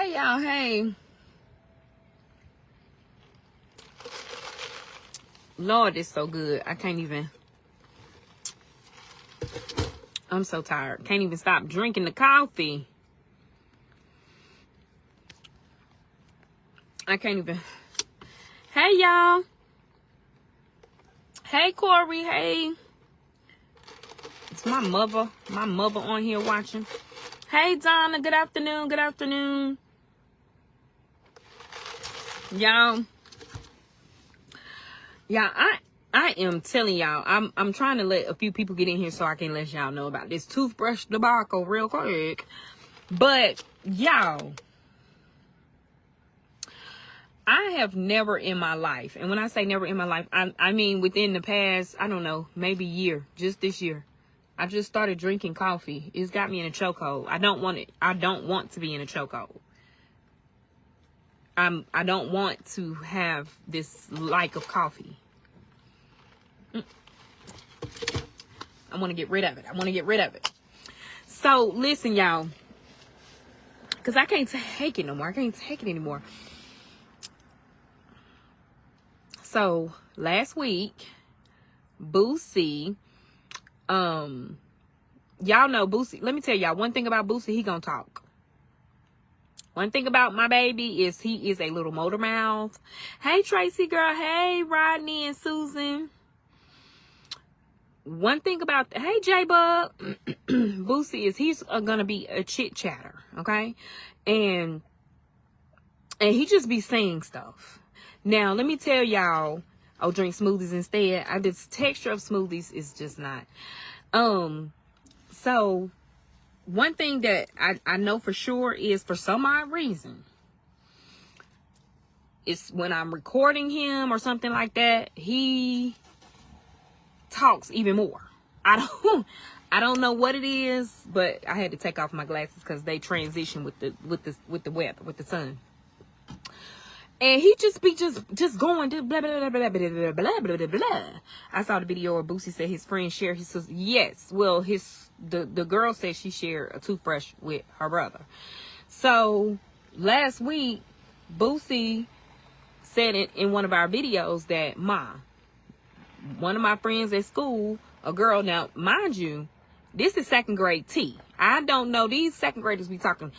Hey, y'all. Hey. Lord, it's so good. I can't even. I'm so tired. Can't even stop drinking the coffee. I can't even. Hey, y'all. Hey, Corey. Hey. It's my mother. My mother on here watching. Hey, Donna. Good afternoon. Good afternoon. Y'all. Yeah, I am telling y'all, I'm trying to let a few people get in here so I can let y'all know about this toothbrush debacle real quick. But y'all, I have never in my life, and when I say never in my life, I mean within the past, I don't know, maybe year, just this year, I just started drinking coffee. It's got me in a chokehold. I don't want to be in a chokehold. I don't want to have this like of coffee. I want to get rid of it. So listen, y'all, because I can't take it no more. I can't take it anymore. So last week, Boosie, y'all know Boosie. Let me tell y'all one thing about Boosie. He gonna talk. One thing about my baby is he is a little motor mouth. Hey, Tracy girl. Hey, Rodney and Susan. One thing about, hey, J-Bug, Boosie is he's gonna be a chit chatter, okay? And he just be saying stuff. Now, let me tell y'all, I'll drink smoothies instead. This texture of smoothies is just not. So one thing that I know for sure is, for some odd reason, it's when I'm recording him or something like that, he talks even more. I don't know what it is, but I had to take off my glasses because they transition with the weather, with the sun. And he just be just going blah blah blah blah blah blah blah blah blah. I saw the video where Boosie said his friend shared. He says yes. Well, the girl said she shared a toothbrush with her brother. So last week, Boosie said in one of our videos that one of my friends at school, a girl, now mind you, this is second grade T. I don't know, these second graders be talking.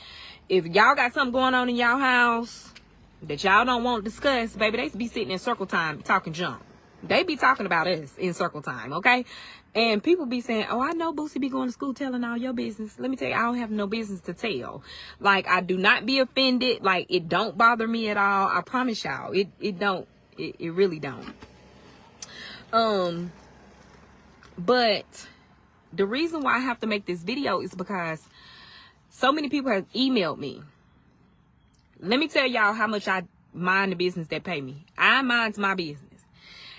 If y'all got something going on in y'all house that y'all don't want to discuss, baby, they be sitting in circle time talking junk. They be talking about us in circle time, okay? And people be saying, oh, I know Boosie be going to school telling all your business. Let me tell you, I don't have no business to tell. Like, I do not be offended. Like, it don't bother me at all. I promise y'all, it really don't. But the reason why I have to make this video is because so many people have emailed me. Let me tell y'all how much I mind the business that pay me. I mind my business.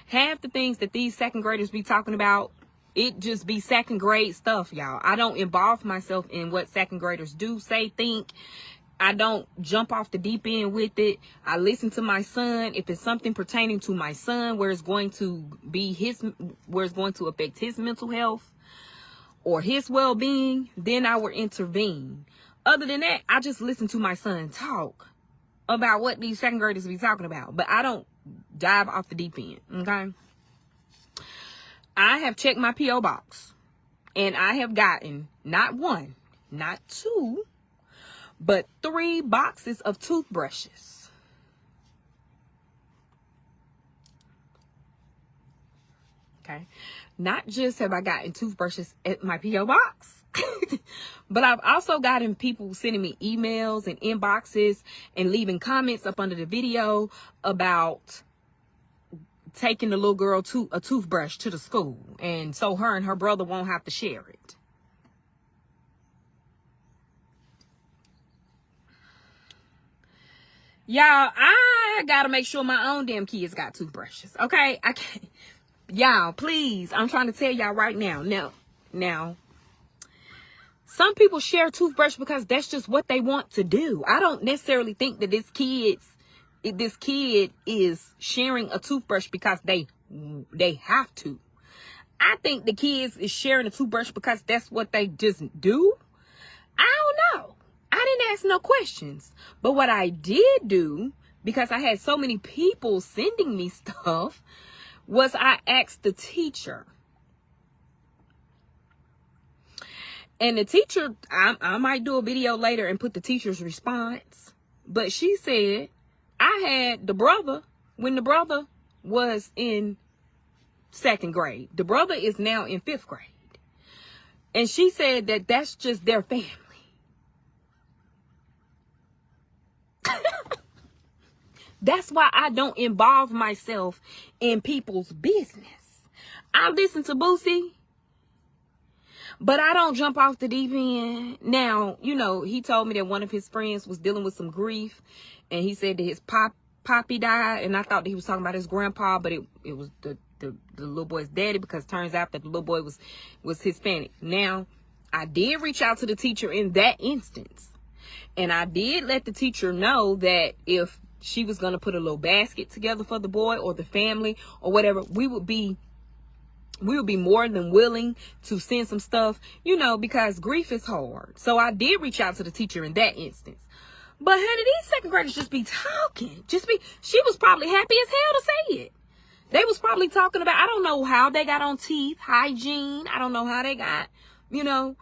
Half the things that these second graders be talking about, it just be second grade stuff, y'all. I don't involve myself in what second graders do, say, think. I don't jump off the deep end with it. I listen to my son. If it's something pertaining to my son, where it's going to affect his mental health or his well-being, then I will intervene. Other than that, I just listen to my son talk about what these second graders be talking about. But I don't dive off the deep end, okay? I have checked my P.O. box, and I have gotten not one, not two, but 3 boxes of toothbrushes. Okay. Not just have I gotten toothbrushes at my P.O. box, but I've also gotten people sending me emails and inboxes and leaving comments up under the video about taking the little girl to a toothbrush to the school, and so her and her brother won't have to share it. Y'all, I gotta make sure my own damn kids got toothbrushes, okay? I can't. Y'all, please, I'm trying to tell y'all right now. Now, some people share a toothbrush because that's just what they want to do. I don't necessarily think that this kid is sharing a toothbrush because they have to. I think the kids is sharing a toothbrush because that's what they just do. I don't know. I didn't ask no questions. But what I did do, because I had so many people sending me stuff, was I asked the teacher. And the teacher, I might do a video later and put the teacher's response. But she said, I had the brother when the brother was in 2nd grade. The brother is now in 5th grade. And she said that that's just their family. That's why I don't involve myself in people's business. I listen to Boosie, but I don't jump off the deep end. Now, you know, he told me that one of his friends was dealing with some grief, and he said that his poppy died, and I thought that he was talking about his grandpa, but it was the little boy's daddy, because it turns out that the little boy was Hispanic. Now, I did reach out to the teacher in that instance, and I did let the teacher know that if she was going to put a little basket together for the boy or the family or whatever, we would be more than willing to send some stuff, you know, because grief is hard. So I did reach out to the teacher in that instance. But honey, these 2nd graders just be talking. She was probably happy as hell to say it. They was probably talking about, I don't know how they got on teeth, hygiene. I don't know how they got, you know.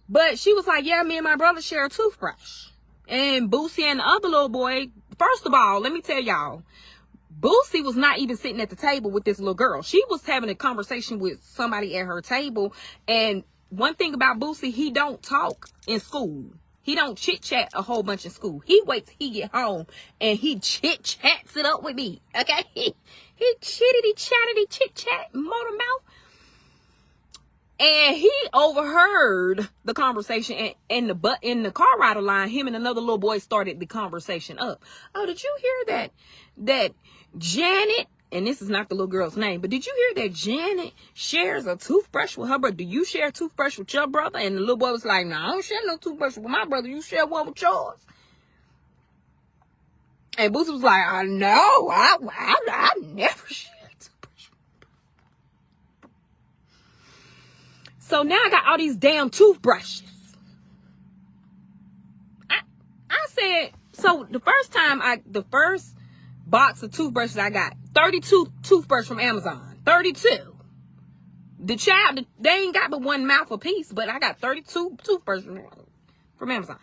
But she was like, yeah, me and my brother share a toothbrush. And Boosie and the other little boy, first of all, let me tell y'all, Boosie was not even sitting at the table with this little girl. She was having a conversation with somebody at her table. And one thing about Boosie, he don't talk in school. He don't chit-chat a whole bunch in school. He waits till he get home and he chit-chats it up with me. Okay? He chittity-chattity chit-chat, motor mouth. And he overheard the conversation, and in the car rider line, him and another little boy started the conversation up. Oh, did you hear that Janet, and this is not the little girl's name, but did you hear that Janet shares a toothbrush with her brother? Do you share a toothbrush with your brother? And the little boy was like, no, I don't share no toothbrush with my brother. You share one with yours. And Boosie was like, I know, I never share a toothbrush. So now I got all these damn toothbrushes. I said, so the first box of toothbrushes I got, 32 toothbrushes from Amazon. 32. The child, they ain't got but one mouth apiece, but I got 32 toothbrushes from Amazon.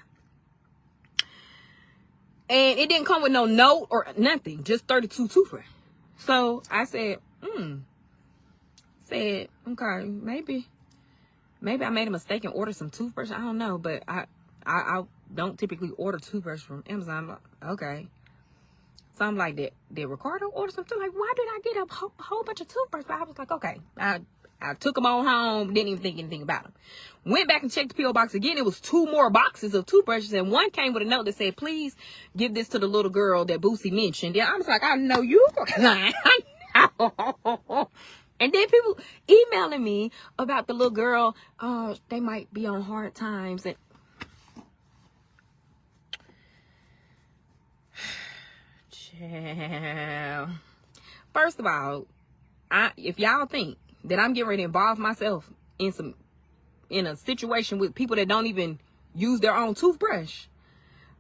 And it didn't come with no note or nothing, just 32 toothbrushes. So I said, okay, maybe I made a mistake and ordered some toothbrush. I don't know, but I don't typically order toothbrush from Amazon. I'm like, okay. So I'm like, did Ricardo order something? Like, why did I get a whole bunch of toothbrushes? But I was like, okay. I took them on home, didn't even think anything about them. Went back and checked the P.O. box again. It was 2 more boxes of toothbrushes, and one came with a note that said, please give this to the little girl that Boosie mentioned. Yeah, I was like, I know you fucking lying. And then people emailing me about the little girl. They might be on hard times. And first of all, if y'all think that I'm getting ready to involve myself in a situation with people that don't even use their own toothbrush,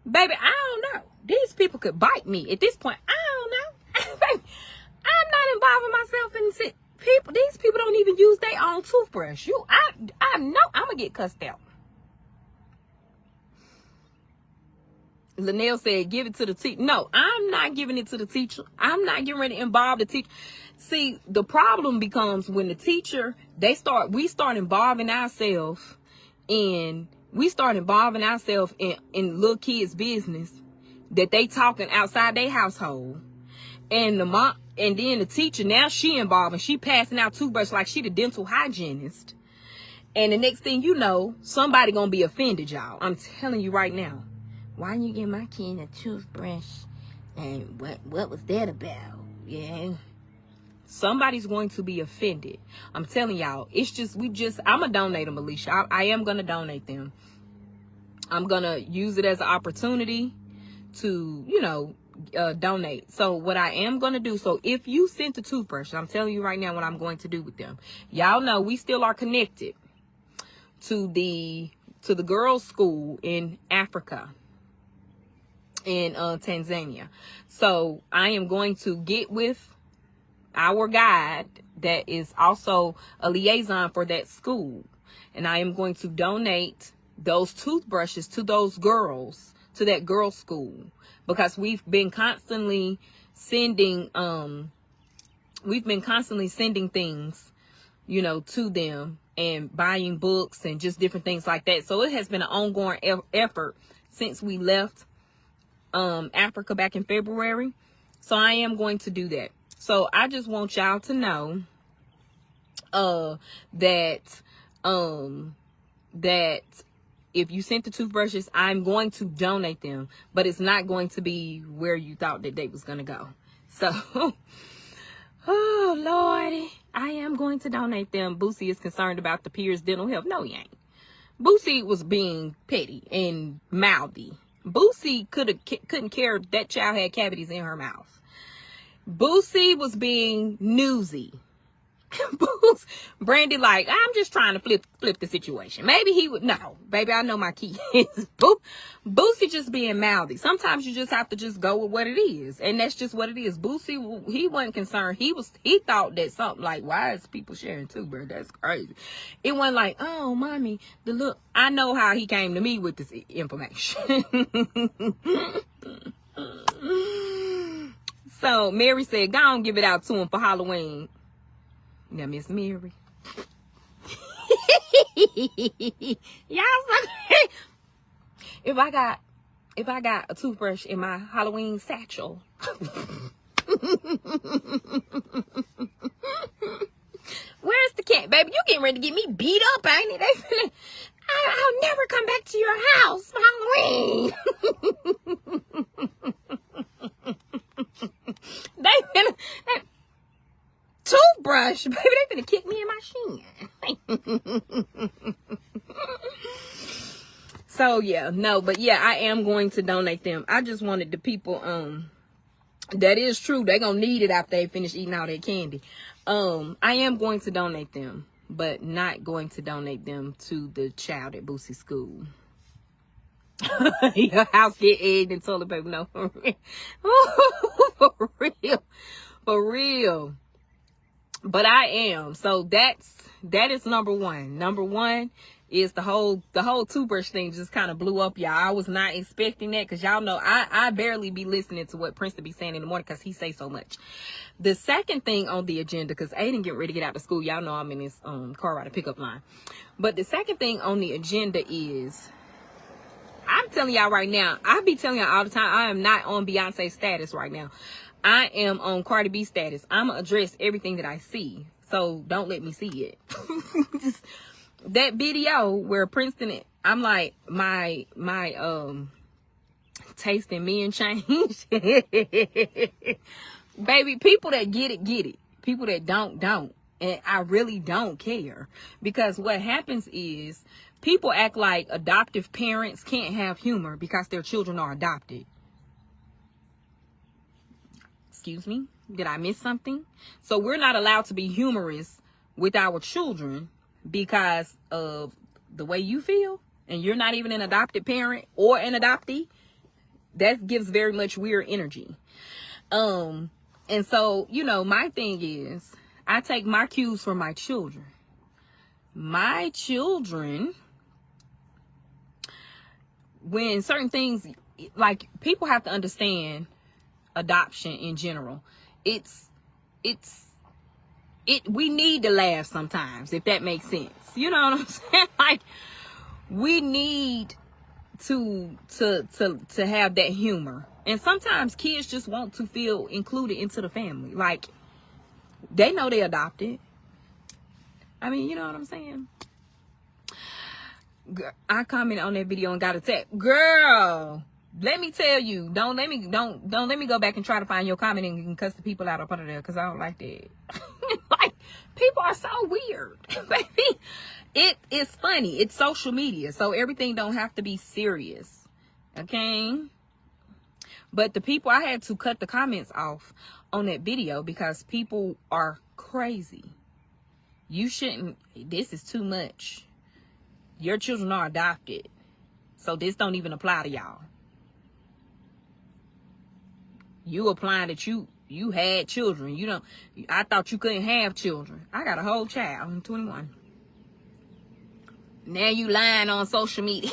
baby, I don't know. These people could bite me at this point. I don't know. Baby, I'm not involving myself in people. These people don't even use their own toothbrush. I know I'm gonna get cussed out. Linnell said, give it to the teacher. No, I'm not giving it to the teacher. I'm not getting ready to involve the teacher. See, the problem becomes when the teacher, we start involving ourselves in little kids' business that they talking outside their household. And the mom, and then the teacher, now she involved and she passing out toothbrush like she the dental hygienist. And the next thing you know, somebody gonna be offended, y'all. I'm telling you right now. Why didn't you give my kid a toothbrush? And what was that about? Yeah. Somebody's going to be offended. I'm telling y'all, I'm going to donate them, Alicia. I am going to donate them. I'm going to use it as an opportunity to, donate. So what I am going to do, so if you sent a toothbrush, I'm telling you right now what I'm going to do with them. Y'all know we still are connected to the girls' school in Africa. in Tanzania. So I am going to get with our guide that is also a liaison for that school, and I am going to donate those toothbrushes to those girls, to that girls' school, because we've been constantly sending things, you know, to them, and buying books and just different things like that. So it has been an ongoing effort since we left Africa back in February. So I am going to do that. So I just want y'all to know that if you sent the toothbrushes, I'm going to donate them, but it's not going to be where you thought that they was going to go. So, oh, Lordy, I am going to donate them. Boosie is concerned about the peers' dental health. No, he ain't. Boosie was being petty and mouthy. Boosie couldn't care if that child had cavities in her mouth. Boosie was being newsy. Brandy like, I'm just trying to flip the situation. Maybe he would. No, baby, I know my kids. Boosie just being mouthy. Sometimes you just have to just go with what it is, and that's just what it is. Boosie, he wasn't concerned. He thought that something like, why is people sharing too, bro? That's crazy. It wasn't like, oh, mommy, the look. I know how he came to me with this information. So Mary said, go on, give it out to him for Halloween. Now, Miss Mary. Y'all, if I got a toothbrush in my Halloween satchel, where's the cat, baby? You getting ready to get me beat up, ain't it? I'll never come back to your house for Halloween. Toothbrush, baby, they finna kick me in my shin. So yeah, no, but yeah, I am going to donate them. I just wanted the people, that is true, they gonna need it after they finish eating all that candy. I am going to donate them, but not going to donate them to the child at Boosie school. Your house get egged and toilet paper. No, for real. For real. But I am. So that is number one. Number one is the whole toothbrush thing just kind of blew up, y'all. I was not expecting that, because y'all know I barely be listening to what Prince to be saying in the morning, because he say so much. The second thing on the agenda, because Aiden get ready to get out to school. Y'all know I'm in this car ride pickup line. But the second thing on the agenda is, I'm telling y'all right now, I be telling y'all all the time, I am not on Beyonce status right now. I am on Cardi B status. I'm going to address everything that I see. So don't let me see it. Just, that video where Princeton, I'm like, my taste in men changed. Baby, people that get it, get it. People that don't. And I really don't care. Because what happens is, people act like adoptive parents can't have humor because their children are adopted. Excuse me? Did I miss something? So we're not allowed to be humorous with our children because of the way you feel, and you're not even an adopted parent or an adoptee. That gives very much weird energy. And so, you know, my thing is, I take my cues from my children. My children, when certain things, like, people have to understand adoption in general. We need to laugh sometimes, if that makes sense. You know what I'm saying? Like, we need to have that humor. And sometimes kids just want to feel included into the family. Like, they know they adopted. I mean, you know what I'm saying? I commented on that video and got attacked. Girl, let me tell you, don't let me go back and try to find your comment and cuss the people out up under there, because I don't like that. Like, people are so weird. Baby, it is funny. It's social media, so everything don't have to be serious. Okay? But the people, I had to cut the comments off on that video because people are crazy. You shouldn't, this is too much. Your children are adopted, so this don't even apply to y'all. You applying that you had children. You don't. I thought you couldn't have children. I got a whole child. I'm 21. Now you lying on social media.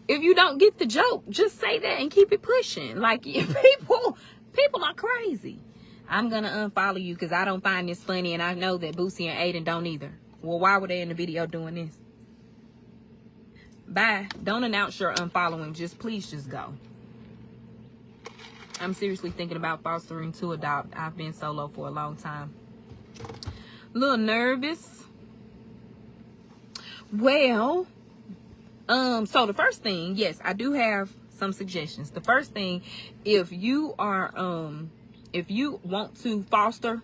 If you don't get the joke, just say that and keep it pushing. Like, people are crazy. I'm going to unfollow you because I don't find this funny, and I know that Boosie and Aiden don't either. Well, why were they in the video doing this? Bye. Don't announce your unfollowing. Please just go. I'm seriously thinking about fostering to adopt. I've been solo for a long time. A little nervous. Well, so the first thing, yes, I do have some suggestions. The first thing, if you want to foster.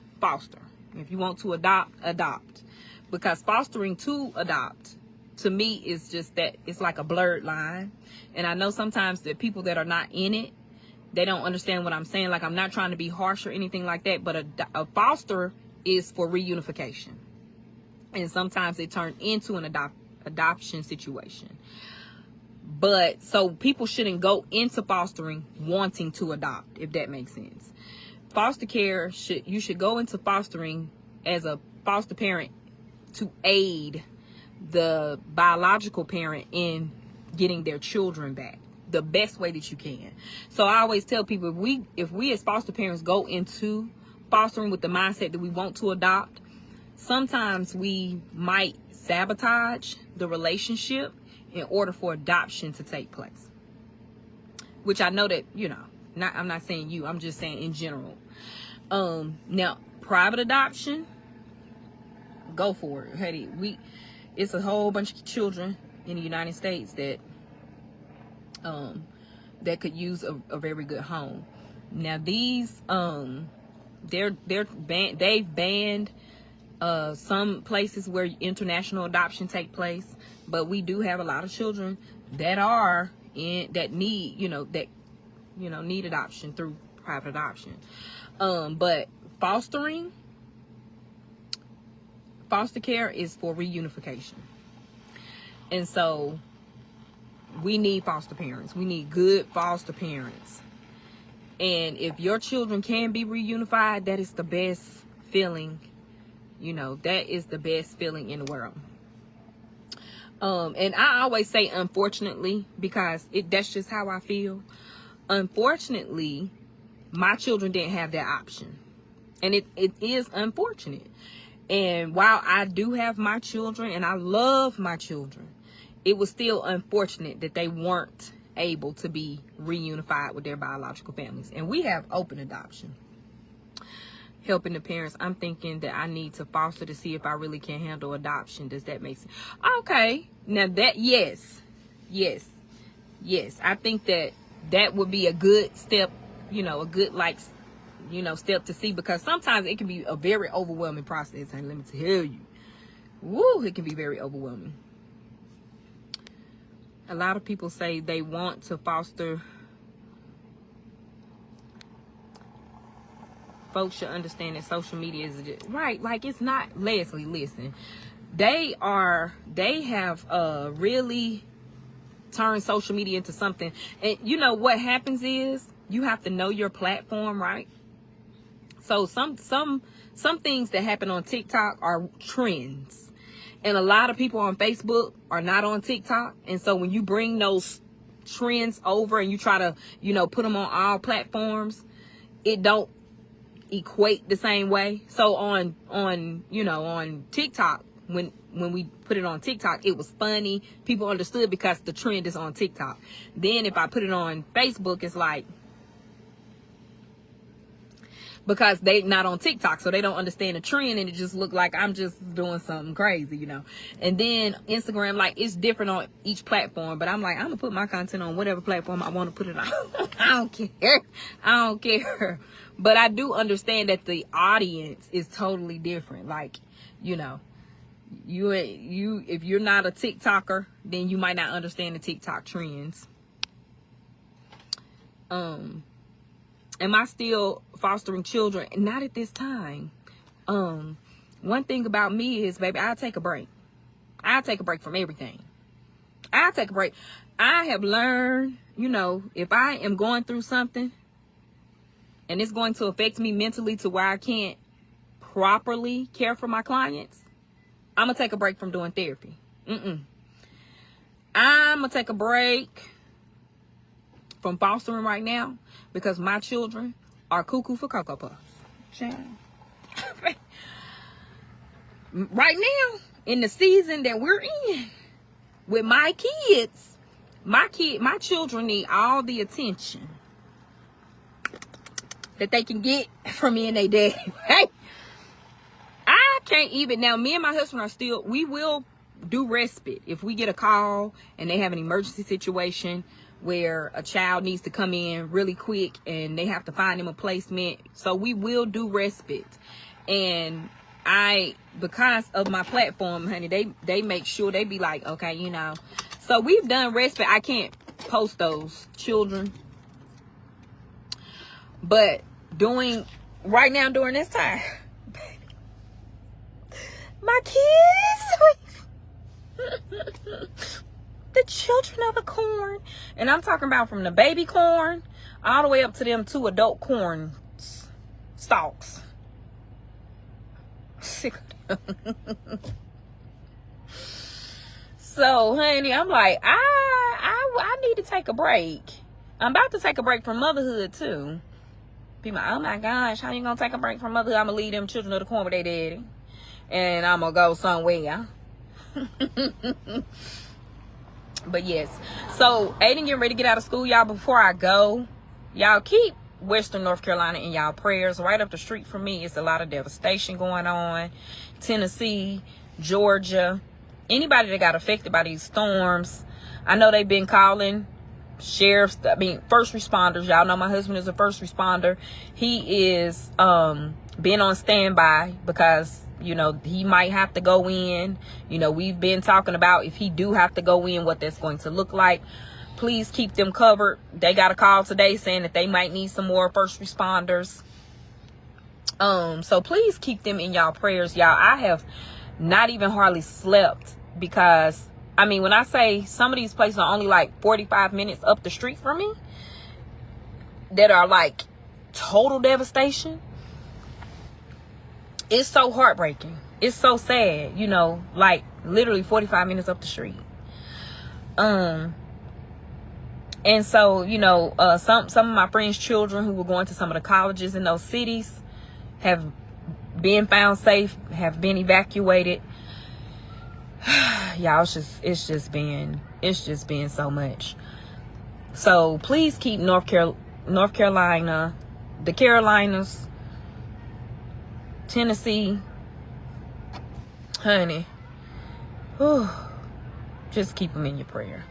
If you want to adopt. Because fostering to adopt, to me, is just that it's like a blurred line. And I know sometimes the people that are not in it, they don't understand what I'm saying. Like, I'm not trying to be harsh or anything like that, but a foster is for reunification. And sometimes it turns into an adoption situation. But so people shouldn't go into fostering wanting to adopt, if that makes sense. Foster care, you should go into fostering as a foster parent to aid the biological parent in getting their children back the best way that you can. So I always tell people, if we as foster parents go into fostering with the mindset that we want to adopt, sometimes we might sabotage the relationship in order for adoption to take place. Which I know that, I'm not saying you, I'm just saying in general. Now, private adoption, go for it. Hey, it's a whole bunch of children in the United States that could use a very good home. Now these they've banned some places where international adoption take place, but we do have a lot of children that need need adoption through private adoption. But foster care is for reunification. And so we need foster parents. We need good foster parents. And if your children can be reunified, that is the best feeling. That is the best feeling in the world. And I always say unfortunately, because that's just how I feel. Unfortunately, my children didn't have that option. And it is unfortunate. And while I do have my children and I love my children, it was still unfortunate that they weren't able to be reunified with their biological families. And we have open adoption. Helping the parents. I'm thinking that I need to foster to see if I really can handle adoption. Does that make sense? Okay. Now that, yes. I think that would be a good step, a good step to see, because sometimes it can be a very overwhelming process. And let me tell you, it can be very overwhelming. A lot of people say they want to foster. Folks should understand that social media is right. Like, it's not, Leslie, listen. They have really turned social media into something. And what happens is you have to know your platform, right? So some things that happen on TikTok are trends. And a lot of people on Facebook are not on TikTok. And so when you bring those trends over and you try to, put them on all platforms, it don't equate the same way. So on TikTok, when we put it on TikTok, it was funny. People understood because the trend is on TikTok. Then if I put it on Facebook, it's like, because they not on TikTok, so they don't understand the trend, and it just look like I'm just doing something crazy, And then Instagram, like, it's different on each platform, but I'm like, I'm gonna put my content on whatever platform I want to put it on. I don't care. But I do understand that the audience is totally different. Like, you if you're not a TikToker, then you might not understand the TikTok trends. Am I still fostering children? Not at this time. One thing about me is, baby, I'll take a break. I'll take a break from everything. I'll take a break. I have learned, you know, if I am going through something and it's going to affect me mentally to where I can't properly care for my clients, I'm going to take a break from doing therapy. I'm going to take a break from fostering right now because my children are cuckoo for Cocoa Puffs. Right now, in the season that we're in, with my kids, my children need all the attention that they can get from me and they daddy. Right? I can't even, now me and my husband are still, we will do respite if we get a call and they have an emergency situation where a child needs to come in really quick and they have to find them a placement. So we will do respite. And because of my platform, honey, they make sure, they be like, okay, you know. So we've done respite. I can't post those children. But right now during this time, my kids, the children of the corn, and I'm talking about from the baby corn all the way up to them 2 adult corn stalks. Sick of them. So, honey, I'm like, I need to take a break. I'm about to take a break from motherhood too. People like, oh my gosh, how you gonna take a break from motherhood? I'm gonna leave them children of the corn with their daddy, and I'm gonna go somewhere. But yes, so Aiden getting ready to get out of school, y'all. Before I go, y'all keep Western North Carolina in y'all prayers. Right up the street from me, it's a lot of devastation going on. Tennessee, Georgia, anybody that got affected by these storms, I know they've been calling first responders. Y'all know my husband is a first responder. He is been on standby because, you know, he might have to go in. You know, we've been talking about if he do have to go in, what that's going to look like. Please keep them covered. They got a call today saying that they might need some more first responders. So please keep them in y'all prayers, y'all. I have not even hardly slept because, I mean, when I say some of these places are only like 45 minutes up the street from me that are like total devastation, it's so heartbreaking. It's so sad, you know, like literally 45 minutes up the street. And so, you know, some of my friends' children who were going to some of the colleges in those cities have been found safe, have been evacuated. Y'all, it's just been so much. So please keep North Carolina, the Carolinas, Tennessee, honey, just keep them in your prayer.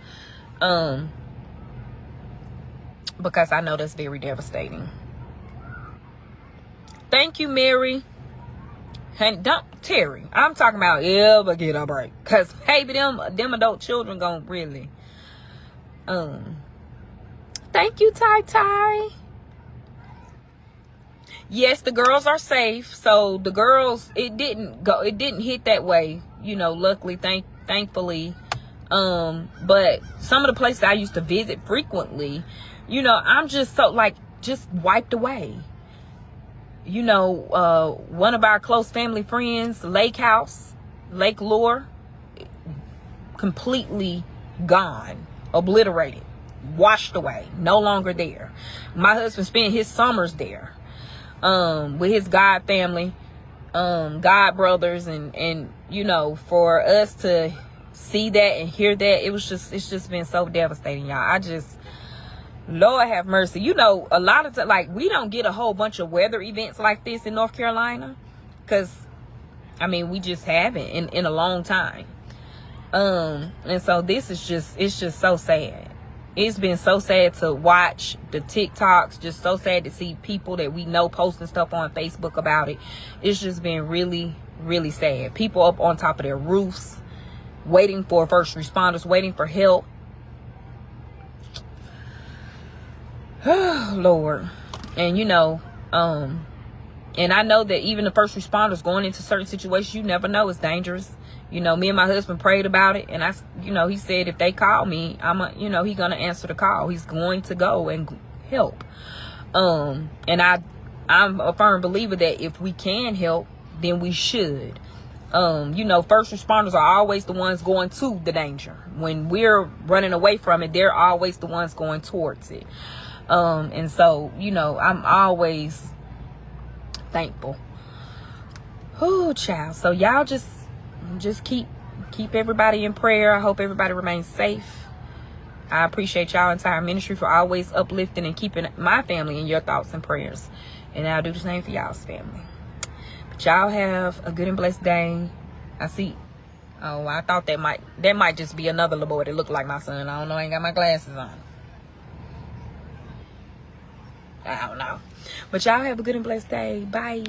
Because I know that's very devastating. Thank you, Mary. And Terry, I'm talking about ever get a break. Because, baby, them adult children gonna really. Thank you, Tai. Yes, the girls are safe. So the girls, it didn't hit that way. You know, luckily, thankfully. But some of the places I used to visit frequently, you know, I'm just so just wiped away. You know, one of our close family friends, Lake Lure, completely gone, obliterated, washed away, no longer there. My husband spent his summers there, with his God family, God brothers, and you know, for us to see that and hear that, it's just been so devastating, y'all. Lord have mercy. You know, a lot of times, we don't get a whole bunch of weather events like this in North Carolina. Because, I mean, we just haven't in a long time. And so this is it's just so sad. It's been so sad to watch the TikToks. Just so sad to see people that we know posting stuff on Facebook about it. It's just been really, really sad. People up on top of their roofs, waiting for first responders, waiting for help. Lord. And you know, and I know that even the first responders going into certain situations, you never know, it's dangerous. You know, me and my husband prayed about it, and he said if they call me, he's gonna answer the call. He's going to go and help. And I'm a firm believer that if we can help, then we should. First responders are always the ones going to the danger. When we're running away from it, they're always the ones going towards it. And so, I'm always thankful. Oh, child. So y'all just keep everybody in prayer. I hope everybody remains safe. I appreciate y'all entire ministry for always uplifting and keeping my family in your thoughts and prayers. And I'll do the same for y'all's family. But y'all have a good and blessed day. I see. Oh, I thought that might just be another little boy that looked like my son. I don't know. I ain't got my glasses on. I don't know. But y'all have a good and blessed day. Bye.